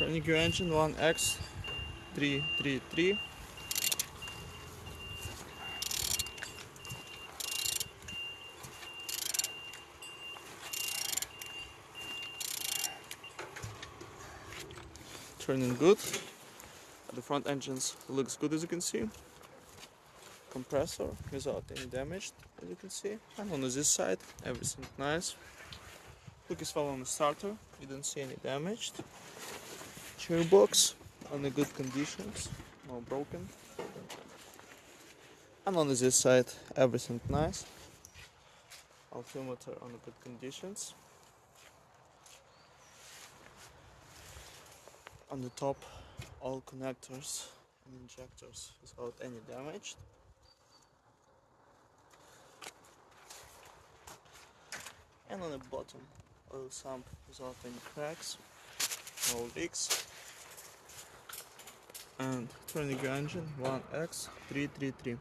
Turning your engine 1X333. Turning good. The front engines looks good, as you can see. Compressor without any damage, as you can see. And on this side, everything nice. Look as well on the starter, you don't see any damage. Chair box on the good conditions, no broken. And on this side, everything nice. Altimeter on the good conditions. On the top, all connectors and injectors without any damage. And on the bottom, oil sump without any cracks, no leaks. And turning your engine 1X333.